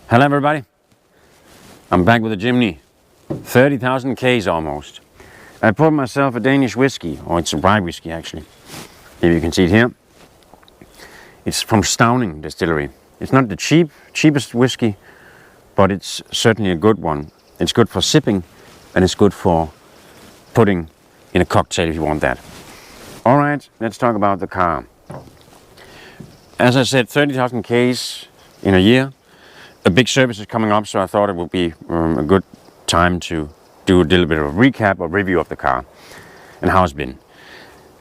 Hello everybody, I'm back with a Jimny, 30,000 Ks almost. I poured myself a Danish whiskey, or it's a rye whiskey actually. Here you can see it here. It's from Stauning Distillery. It's not the cheapest whiskey, but it's certainly a good one. It's good for sipping and it's good for putting in a cocktail if you want that. Alright, let's talk about the car. As I said, 30,000 Ks in a year. A big service is coming up, so I thought it would be a good time to do a little bit of a recap or review of the car and how it's been.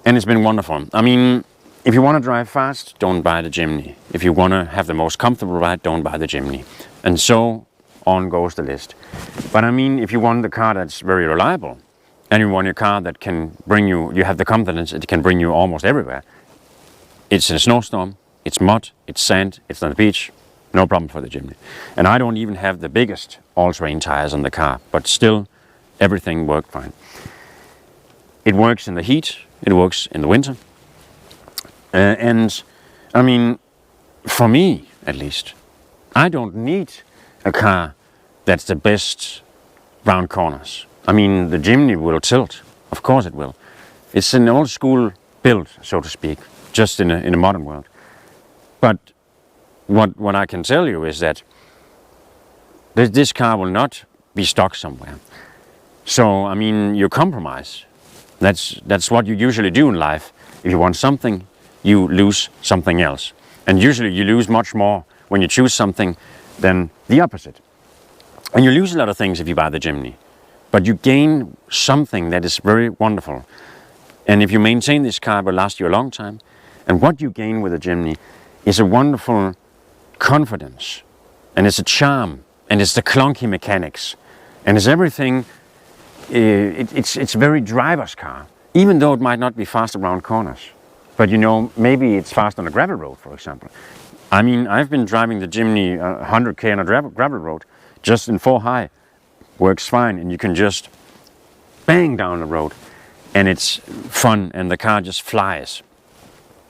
And it's been wonderful. I mean, if you want to drive fast, don't buy the Jimny. If you want to have the most comfortable ride, don't buy the Jimny. And so on goes the list. But I mean, if you want the car that's very reliable, and you want a car that can bring you, you have the confidence it can bring you almost everywhere. It's in a snowstorm, it's mud, it's sand, it's on the beach. No problem for the Jimny. And I don't even have the biggest all-terrain tires on the car, but still everything worked fine. It works in the heat, it works in the winter. And I mean, for me at least, I don't need a car that's the best round corners. I mean, the Jimny will tilt, of course it will. It's an old school build, so to speak, just in a modern world. But what I can tell you is that this car will not be stuck somewhere. So, I mean, you compromise. That's what you usually do in life. If you want something, you lose something else. And usually you lose much more when you choose something than the opposite. And you lose a lot of things if you buy the Jimny. But you gain something that is very wonderful. And if you maintain this car, it will last you a long time. And what you gain with the Jimny is a wonderful confidence, and it's a charm, and it's the clunky mechanics, and it's everything. It's very driver's car, even though it might not be fast around corners. But you know, maybe it's fast on a gravel road, for example. I mean, I've been driving the Jimny 100 on a gravel road, just in 4 high, works fine, and you can just bang down the road, and it's fun, and the car just flies.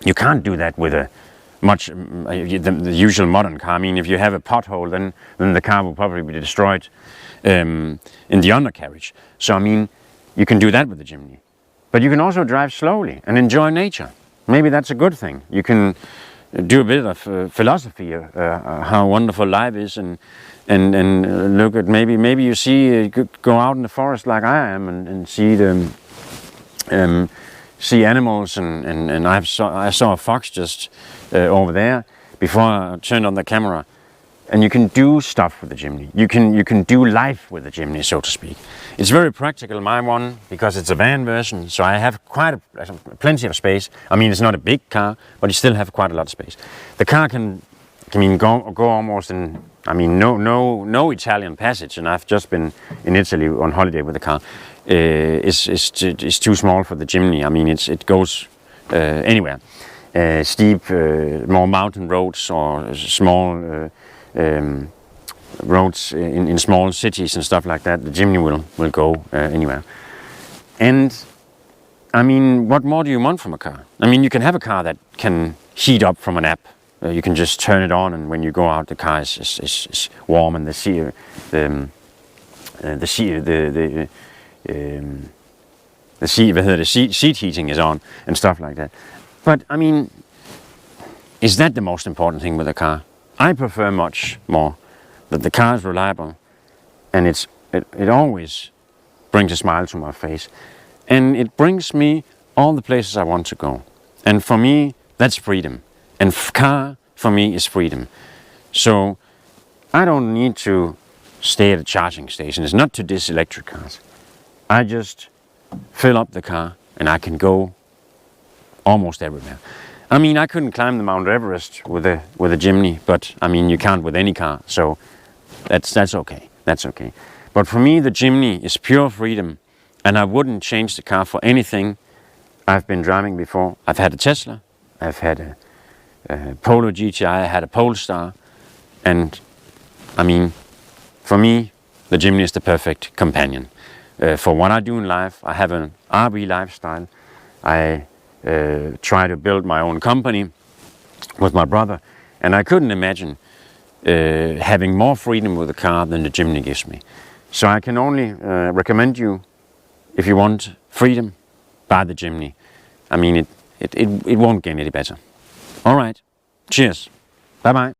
You can't do that with a the usual modern car. I mean, if you have a pothole, then the car will probably be destroyed in the undercarriage. So I mean, you can do that with the Jimny. But you can also drive slowly and enjoy nature. Maybe that's a good thing. You can do a bit of philosophy of how wonderful life is, and look at maybe you see go out in the forest like I am and see the see animals, and I saw a fox just over there before I turned on the camera. And you can do stuff with the Jimny. You can do life with the Jimny, so to speak. It's very practical, my one, because it's a van version, so I have plenty of space. I mean, it's not a big car, but you still have quite a lot of space. The car can go almost in, I mean, no Italian passage, and I've just been in Italy on holiday with the car. It's too small for the Jimny. I mean, it goes anywhere. Steep, more mountain roads, or small roads in small cities and stuff like that. The Jimny will go anywhere. And I mean, what more do you want from a car? I mean, you can have a car that can heat up from an app. You can just turn it on, and when you go out, the car is warm, and the seat heating is on and stuff like that. But I mean, is that the most important thing with a car? I prefer much more that the car is reliable, and it always brings a smile to my face, and it brings me all the places I want to go. And for me, that's freedom. And car for me is freedom. So I don't need to stay at a charging station. It's not to diss electric cars. I just fill up the car and I can go almost everywhere. I mean, I couldn't climb the Mount Everest with a Jimny, but I mean, you can't with any car, so that's okay. That's okay. But for me, the Jimny is pure freedom, and I wouldn't change the car for anything I've been driving before. I've had a Tesla, I've had a Polo GTI, I had a Polestar, and I mean, for me, the Jimny is the perfect companion. For what I do in life, I have an RV lifestyle. I try to build my own company with my brother, and I couldn't imagine having more freedom with the car than the Jimny gives me. So I can only recommend you, if you want freedom, buy the Jimny. I mean, it won't get any better. All right, cheers, bye bye.